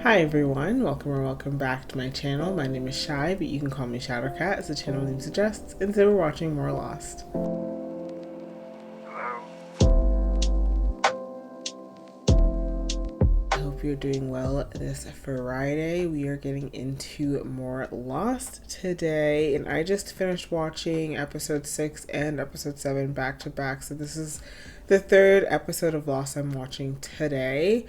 Hi everyone, welcome or welcome back to my channel. My name is Shy, but you can call me Shadowcat as the channel name suggests, and today we're watching more Lost. I hope you're doing well this Friday. We are getting into more Lost today, and I just finished watching episode 6 and episode 7 back to back, so this is the third episode of Lost I'm watching today.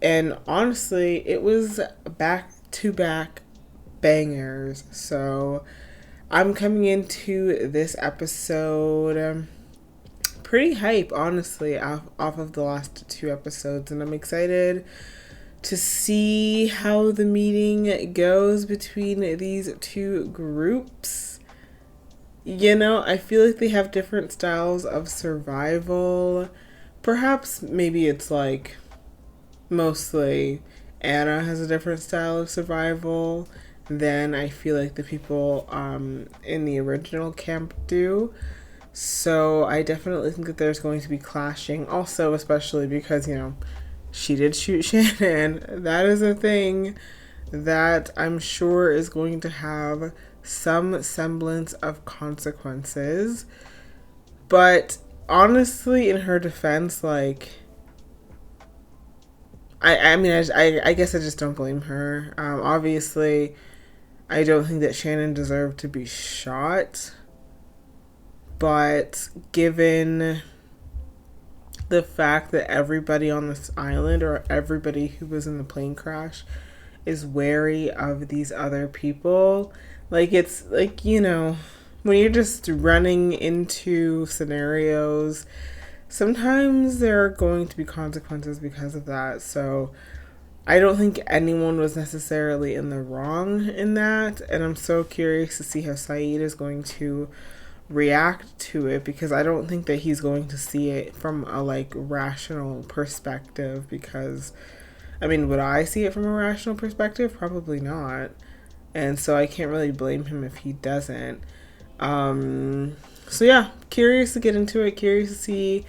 And honestly, it was back-to-back bangers. So I'm coming into this episode pretty hype, honestly, off of the last two episodes. And I'm excited to see how the meeting goes between these two groups. You know, I feel like they have different styles of survival. Perhaps maybe it's like mostly Anna has a different style of survival than I feel like the people in the original camp do. So I definitely think that there's going to be clashing. Also, especially because, you know, she did shoot Shannon. That is a thing that I'm sure is going to have some semblance of consequences. But honestly, in her defense, like, I guess I just don't blame her. Obviously, I don't think that Shannon deserved to be shot. But given the fact that everybody on this island, or everybody who was in the plane crash, is wary of these other people, like, it's like, you know, when you're just running into scenarios, sometimes there are going to be consequences because of that. So I don't think anyone was necessarily in the wrong in that. And I'm so curious to see how Saeed is going to react to it, because I don't think that he's going to see it from a like rational perspective. Because, I mean, would I see it from a rational perspective? Probably not. And so I can't really blame him if he doesn't. So yeah, curious to get into it, curious to see,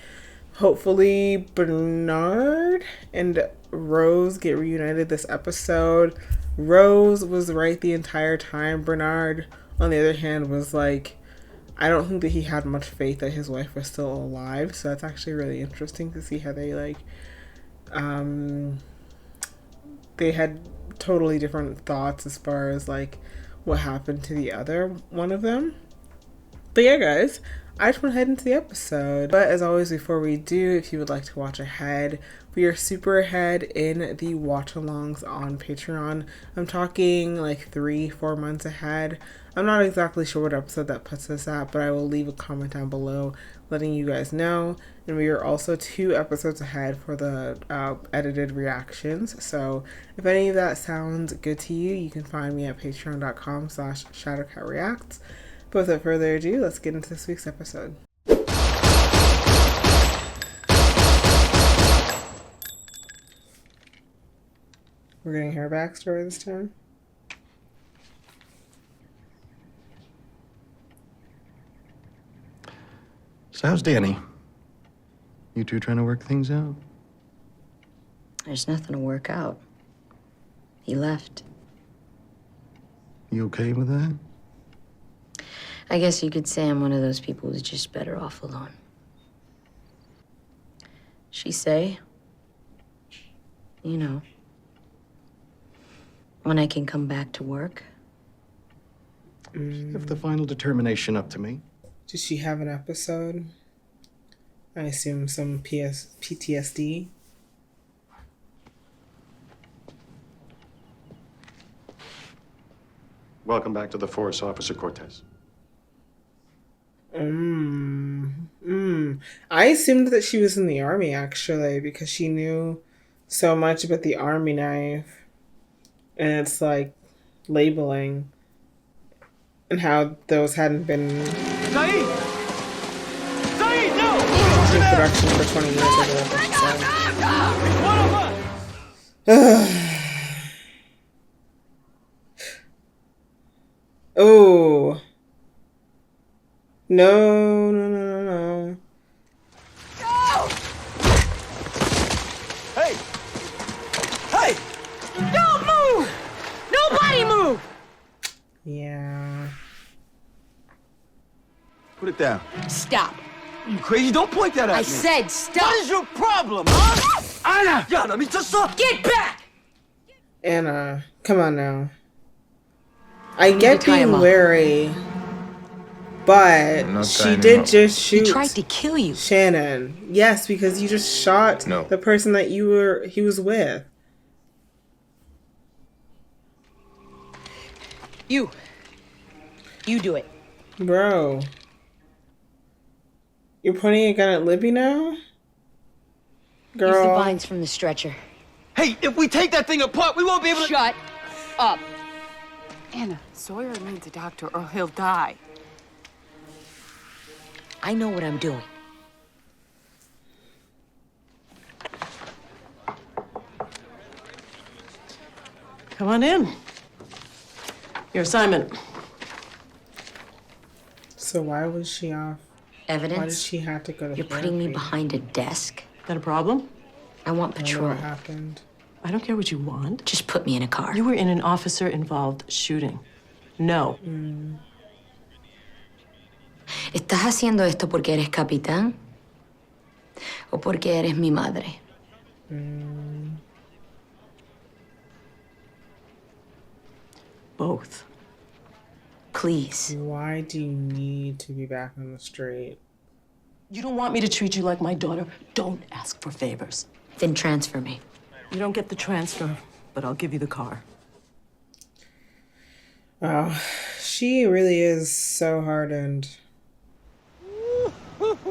hopefully Bernard and Rose get reunited this episode. Rose was right the entire time. Bernard, on the other hand, was like, I don't think that he had much faith that his wife was still alive, so that's actually really interesting to see how they like, they had totally different thoughts as far as like what happened to the other one of them. But yeah, guys, I just want to head into the episode. But as always, before we do, if you would like to watch ahead, we are super ahead in the watch-alongs on Patreon. I'm talking like 3-4 months ahead. I'm not exactly sure what episode that puts us at, but I will leave a comment down below letting you guys know. And we are also 2 episodes ahead for the edited reactions. So if any of that sounds good to you, you can find me at patreon.com/shadowcatreacts. But without further ado, let's get into this week's episode. We're getting her backstory this time. So how's Danny? You two trying to work things out? There's nothing to work out. He left. You okay with that? I guess you could say I'm one of those people who's just better off alone. She say, you know, when I can come back to work. Leave the final determination up to me. Does she have an episode? I assume some PTSD. Welcome back to the force, Officer Cortez. I assumed that she was in the army, actually, because she knew so much about the army knife. And it's like labeling and how those hadn't been in production for 20 years or whatever she said. Oh. No, no, no, no, no. Hey! Hey! Don't move! Nobody move! Yeah. Put it down. Stop. You crazy? Don't point that at me. I said stop. What is your problem, huh? Anna! Yeah, let me just Get back! Anna, come on now. I get being wary, but she did just shoot. He tried to kill you. Shannon. Yes, because you just shot the person that he was with. You do it. Bro. You're pointing a gun at Libby now? Girl. Use the vines from the stretcher. Hey, if we take that thing apart, we won't be able to... Shut up. Anna, Sawyer needs a doctor or he'll die. I know what I'm doing. Come on in. Your assignment. So why was she off? Evidence? Why did she have to go to You're putting me therapy? behind a desk? Got a problem? I want I don't know patrol. what happened. I don't care what you want. Just put me in a car. You were in an officer-involved shooting. No. ¿Estás haciendo esto porque eres capitán? ¿O porque eres mi madre? Both. Please. Why do you need to be back on the street? You don't want me to treat you like my daughter? Don't ask for favors. Then transfer me. You don't get the transfer, but I'll give you the car. Wow. She really is so hardened.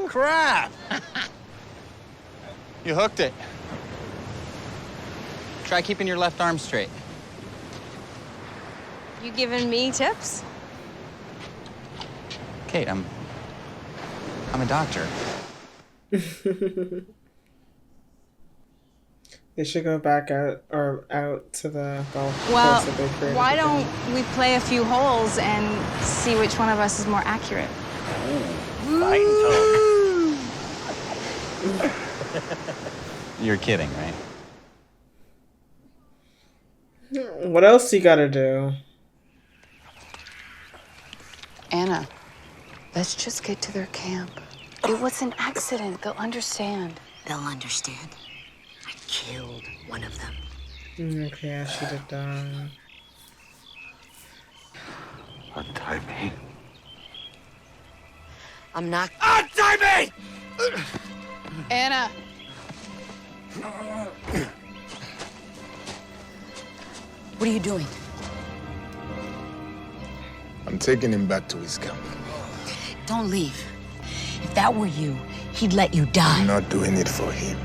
Crap! You hooked it. Try keeping your left arm straight. You giving me tips? Kate, I'm a doctor. They should go back out to the golf Well, course that they created why together. don't we play a few holes and see which one of us is more accurate? You're kidding, right? What else you gotta do? Anna, let's just get to their camp. It was an accident. They'll understand. They'll understand. I killed one of them. Okay, I should have done. Untie me. I'm not... Untie me! Anna. What are you doing? I'm taking him back to his camp. Don't leave. If that were you, he'd let you I'm die. not doing it for him.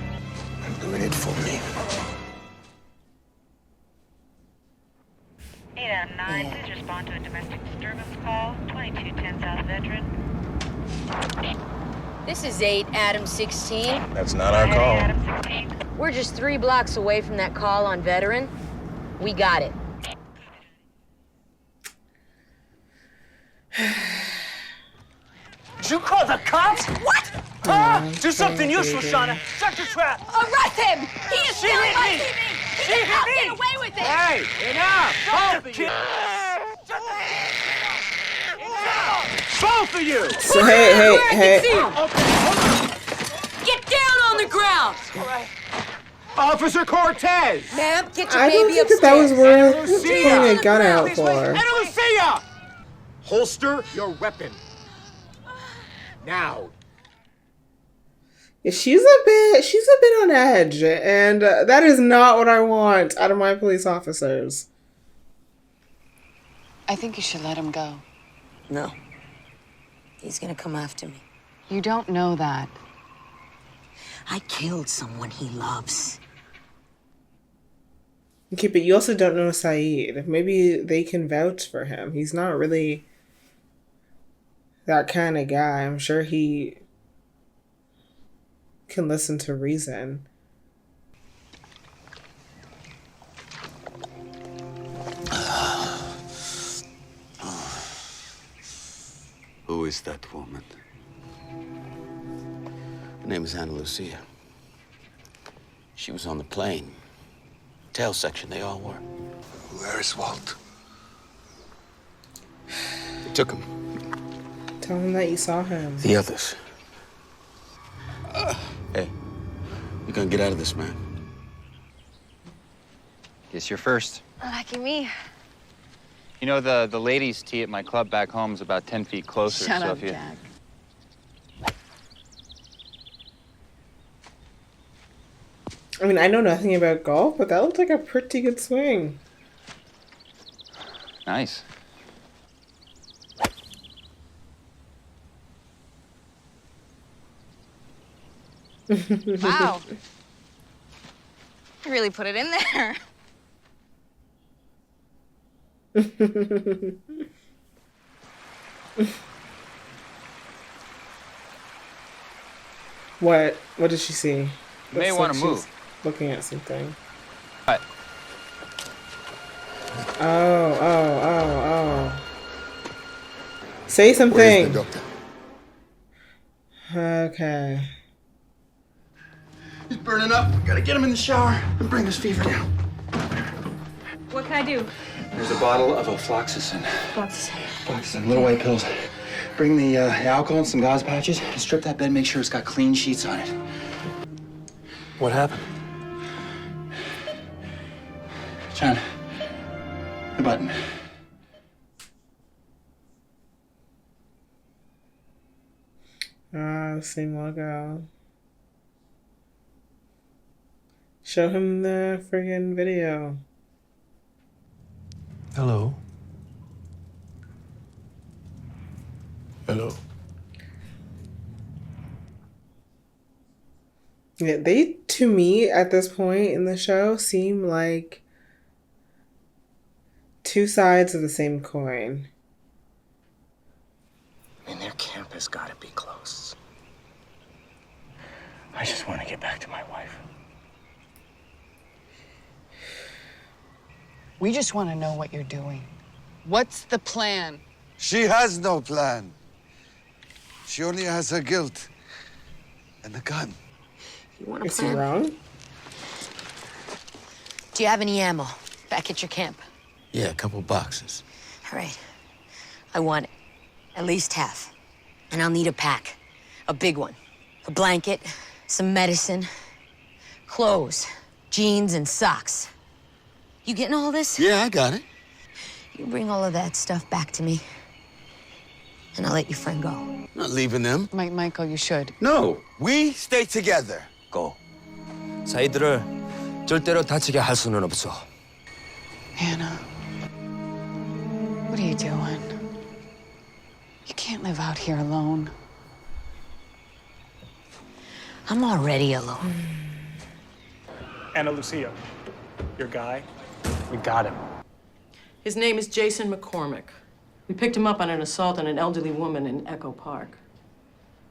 I'm doing it for me. 809, please respond to a domestic disturbance call, 2210 South Veteran. This is 8, Adam 16. That's not our call. Adam 16. We're just 3 blocks away from that call on Veteran. We got it. Did you call the cops? What? Huh? Do something useful, Shauna. Shut your trap. Arrest him! He is She still hit me. arresting me! He She cannot hit me. get away with it! Hey, enough! Both of you. Both of you! So hey. Get down on the ground! Officer Cortez! Ma'am, get your I don't baby think that was upstairs. worth Lucia! pulling a gun out for. Ana Lucia! Holster your weapon. Now. Yeah, she's a bit on edge, and that is not what I want out of my police officers. I think you should let him go. No. He's gonna come after me. You don't know that. I killed someone he loves. Okay, but you also don't know Saeed. Maybe they can vouch for him. He's not really that kind of guy. I'm sure he can listen to reason. Who is that woman? Her name is Ana Lucia. She was on the plane tail section, they all were. Where is Walt? They took him. Tell him that you saw him. The others. Hey, you're gonna get out of this, man. Guess you're first. Lucky me. You know, the ladies' tea at my club back home is about 10 feet closer. Shut so up, if you... Jack. I mean, I know nothing about golf, but that looked like a pretty good swing. Nice. Wow. You really put it in there. What? What did she see? You may Looks want like to move. she's looking at something. What? Oh. Say Where's something. the doctor? Okay. He's burning up. We gotta get him in the shower and bring this fever down. What can I do? There's a bottle of ofloxacin. Ofloxacin, little white pills. Bring the alcohol and some gauze patches and strip that bed. Make sure it's got clean sheets on it. What happened? John, the button. Same logo. Show him the friggin' video. Hello. Hello. Yeah, they, to me, at this point in the show, seem like two sides of the same coin. I mean, their camp has got to be close. I just want to get back to my wife. We just want to know what you're doing. What's the plan? She has no plan. She only has her guilt and the gun. You want a Is he plan? wrong? Do you have any ammo back at your camp? Yeah, a couple boxes. All right. I want it. At least half. And I'll need a pack. A big one. A blanket, some medicine, clothes, jeans, and socks. You getting all this? Yeah, I got it. You bring all of that stuff back to me, and I'll let your friend go. Not leaving them. Michael, you should. No, we stay together. Go. 자이들을 절대로 다치게 할 수는 없어. Hannah, what are you doing? You can't live out here alone. I'm already alone. Ana Lucia, your guy, we got him. His name is Jason McCormick. We picked him up on an assault on an elderly woman in Echo Park.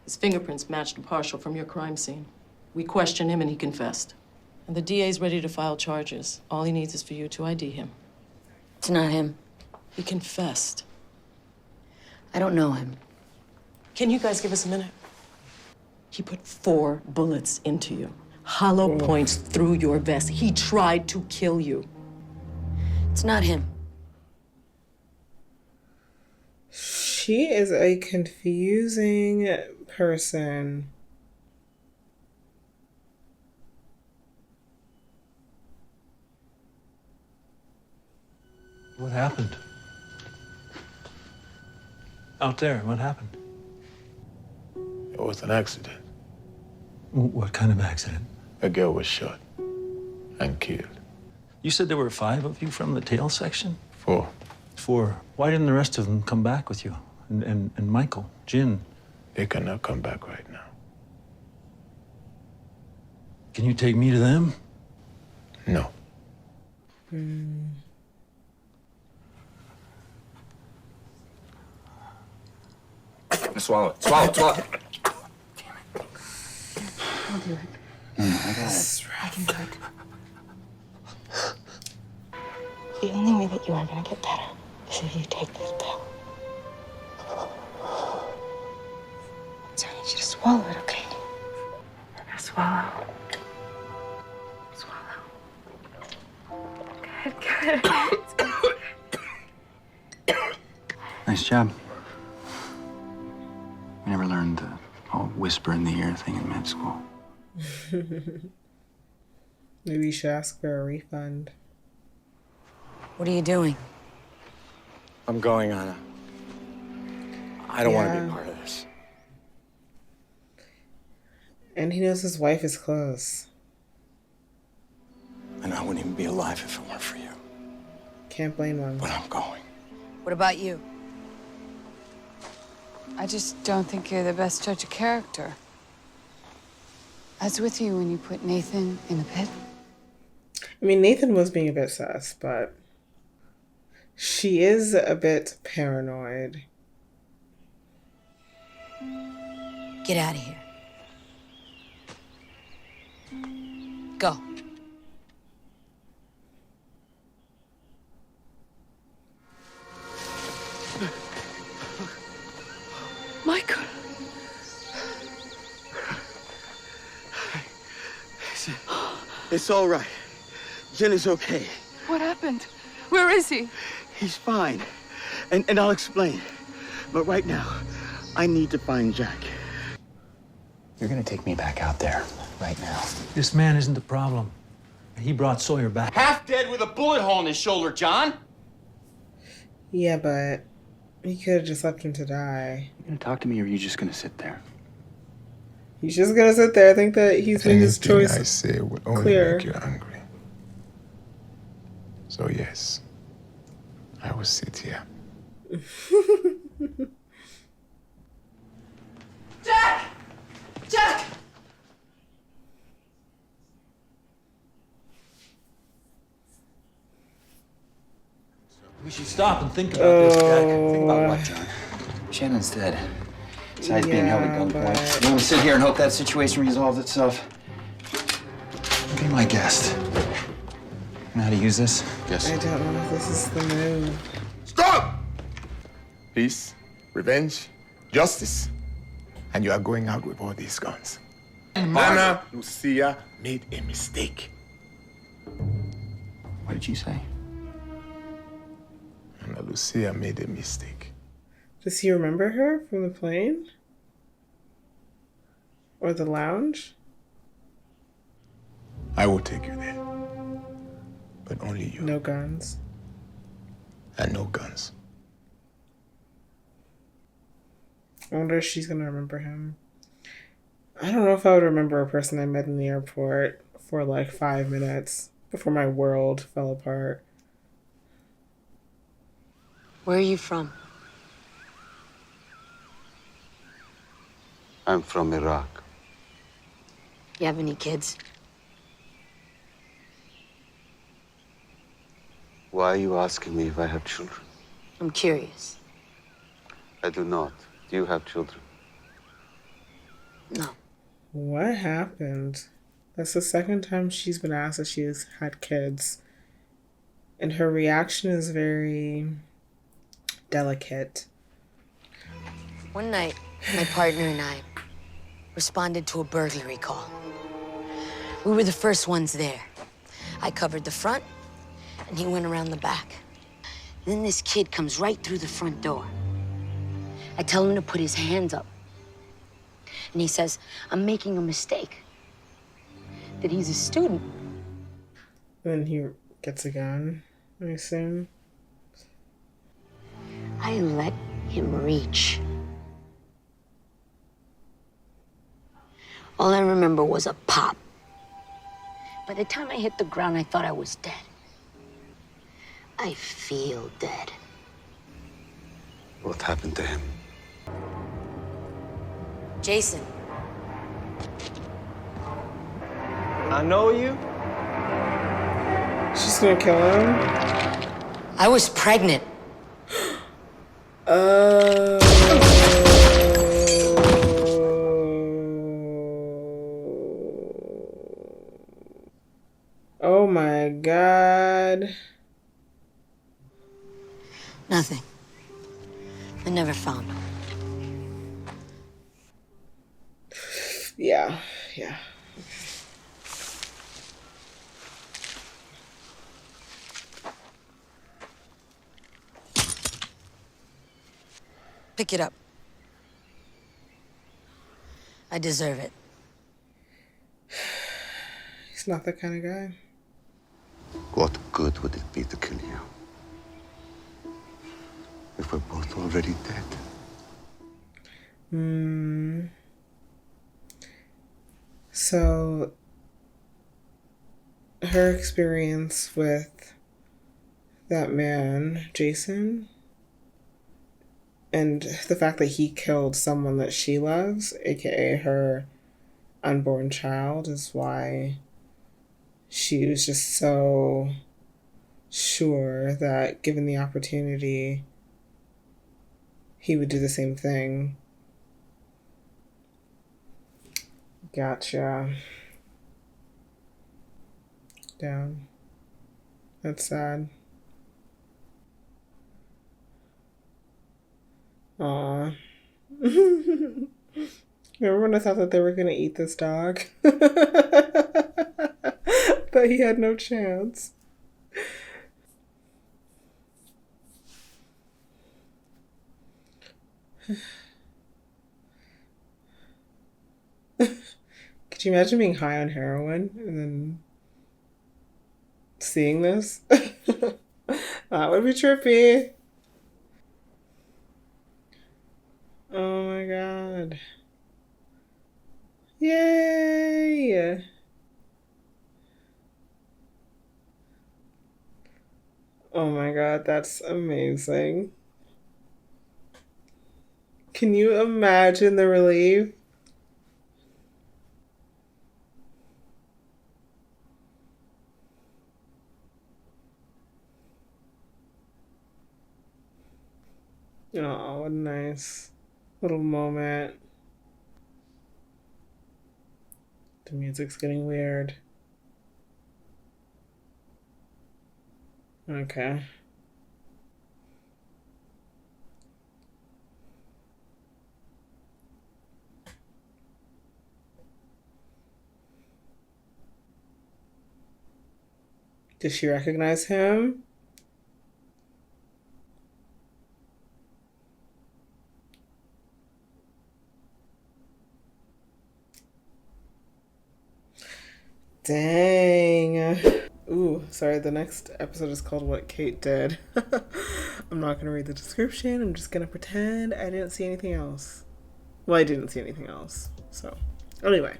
His fingerprints matched a partial from your crime scene. We questioned him and he confessed. And the DA's ready to file charges. All he needs is for you to ID him. It's not him. He confessed. I don't know him. Can you guys give us a minute? He put 4 bullets into you. Hollow points through your vest. He tried to kill you. It's not him. She is a confusing person. What happened? Out there, what happened? It was an accident. What kind of accident? A girl was shot and killed. You said there were 5 of you from the tail section? 4. 4. Why didn't the rest of them come back with you? And Michael, Jin? They cannot come back right now. Can you take me to them? No. Swallow it. Swallow it. Swallow it. I'll do it. I can do it. The only way that you are gonna get better is if you take this pill. So I need you to swallow it, okay? Now swallow. Swallow. Nice job. I never learned the whole whisper in the ear thing in med school. Maybe you should ask for a refund. What are you doing? I'm going, Anna. I don't want to be part of this. And he knows his wife is close. And I wouldn't even be alive if it weren't for you. Can't blame him. But I'm going. What about you? I just don't think you're the best judge of character. I was with you when you put Nathan in the pit. I mean, Nathan was being a bit sus, but she is a bit paranoid. Get out of here. Go. Michael. It's all right. Jen is okay. What happened? Where is he? He's fine. And I'll explain. But right now, I need to find Jack. You're gonna take me back out there right now. This man isn't the problem. He brought Sawyer back. Half dead with a bullet hole in his shoulder, John. Yeah, but he could have just left him to die. You gonna talk to me, or are you just gonna sit there? He's just gonna sit there. I think that he's made his choice I say would only clear. make you angry. So yes, I will sit here. Jack! Jack! We should stop and think about this, Jack. Think about what, John? Shannon's dead. Besides being held at gunpoint. You want to sit here and hope that situation resolves itself? Be my guest. You know how to use this? Yes. I don't know if this is the move. Stop! Peace, revenge, justice. And you are going out with all these guns. Anna Lucia made a mistake. What did you say? Anna Lucia made a mistake. Does he remember her from the plane? Or the lounge? I will take you there. But only you. No guns. And no guns. I wonder if she's gonna remember him. I don't know if I would remember a person I met in the airport for like 5 minutes before my world fell apart. Where are you from? I'm from Iraq. You have any kids? Why are you asking me if I have children? I'm curious. I do not. Do you have children? No. What happened? That's the second time she's been asked if she's had kids. And her reaction is very delicate. One night, my partner and I responded to a burglary call. We were the first ones there. I covered the front, and he went around the back. Then this kid comes right through the front door. I tell him to put his hands up. And he says, I'm making a mistake. That he's a student. Then he gets a gun, I assume. I let him reach. All I remember was a pop. By the time I hit the ground, I thought I was dead. I feel dead. What happened to him? Jason. I know you. She's gonna kill him? I was pregnant. Oh my God. Nothing. I never found him. Yeah. Pick it up. I deserve it. He's not that kind of guy. What good would it be to kill you if we're both already dead? So, her experience with that man, Jason, and the fact that he killed someone that she loves, aka her unborn child, is why she was just so sure that given the opportunity, he would do the same thing. Gotcha. Down. That's sad. Aw. Everyone thought that they were gonna eat this dog. But he had no chance. Could you imagine being high on heroin and then seeing this? That would be trippy. Oh my god. Yay! Oh my god, that's amazing. Can you imagine the relief? Oh, what a nice little moment. The music's getting weird. Okay. Does she recognize him? Dang. Ooh, sorry, the next episode is called What Kate Did. I'm not going to read the description. I'm just going to pretend I didn't see anything else. Well, I didn't see anything else. So, anyway.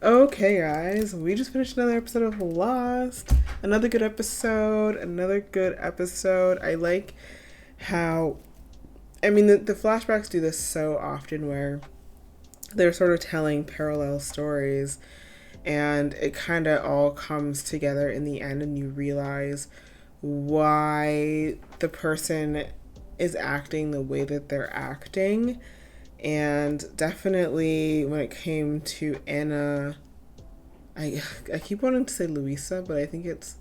Okay, guys. We just finished another episode of Lost. Another good episode. I like how... I mean, the flashbacks do this so often where they're sort of telling parallel stories, and it kind of all comes together in the end, and you realize why the person is acting the way that they're acting. And definitely when it came to Anna, I keep wanting to say Luisa, but I think it's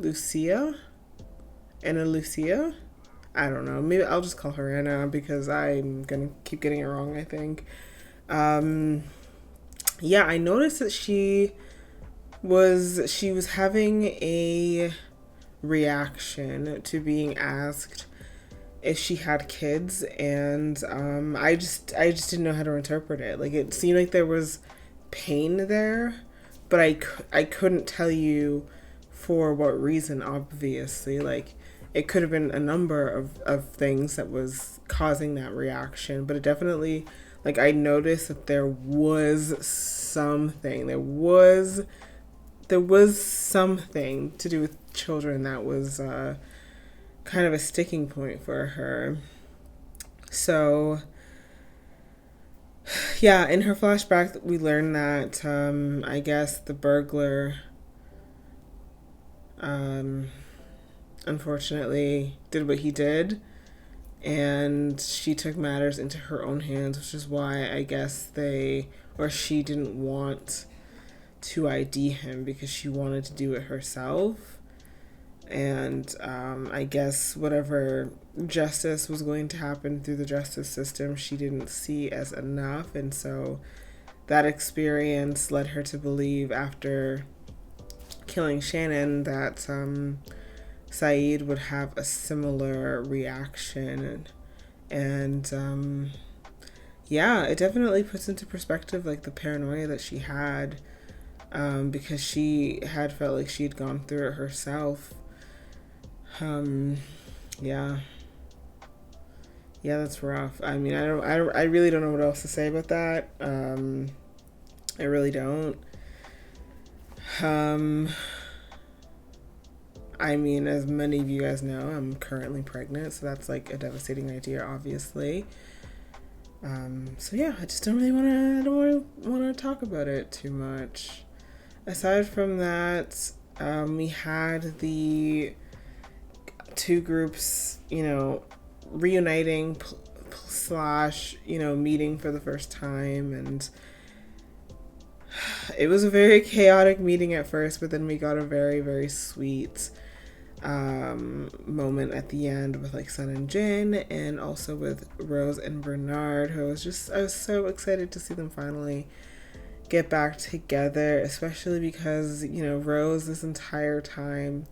Lucia. Anna Lucia? I don't know. Maybe I'll just call her Anna because I'm gonna keep getting it wrong, I think. Yeah, I noticed that she was having a reaction to being asked if she had kids, and I just didn't know how to interpret it. Like, it seemed like there was pain there, but I couldn't tell you for what reason, obviously. Like, it could have been a number of things that was causing that reaction, but it definitely, like, I noticed that there was something. There was something to do with children that was kind of a sticking point for her. So, yeah, in her flashback, we learn that I guess the burglar unfortunately did what he did, and she took matters into her own hands, which is why I guess she didn't want to ID him because she wanted to do it herself. And I guess whatever justice was going to happen through the justice system, she didn't see as enough. And so that experience led her to believe, after killing Shannon, that Saeed would have a similar reaction. And yeah, it definitely puts into perspective like the paranoia that she had, because she had felt like she'd gone through it herself. Yeah, that's rough. I mean, I really don't know what else to say about that. I really don't. I mean, as many of you guys know, I'm currently pregnant, so that's like a devastating idea, obviously. So yeah, I just don't really want to talk about it too much. Aside from that, we had the two groups, you know, reuniting slash, you know, meeting for the first time, and it was a very chaotic meeting at first, but then we got a very, very sweet moment at the end with like Sun and Jin, and also with Rose and Bernard, who I was so excited to see them finally get back together, especially because, you know, Rose this entire time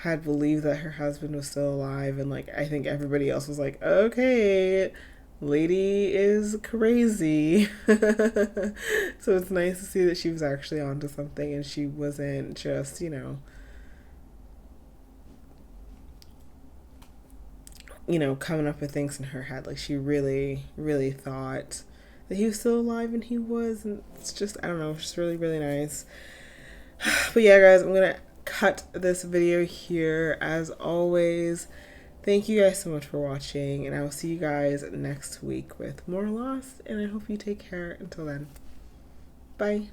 had believed that her husband was still alive, and like I think everybody else was like, okay, lady is crazy. So it's nice to see that she was actually onto something and she wasn't just, you know, coming up with things in her head. Like she really, really thought that he was still alive, and he was, and it's just, I don't know, it's just really, really nice. But yeah, guys, I'm gonna cut this video here. As always, thank you guys so much for watching, and I will see you guys next week with more Lost, and I hope you take care until then. Bye.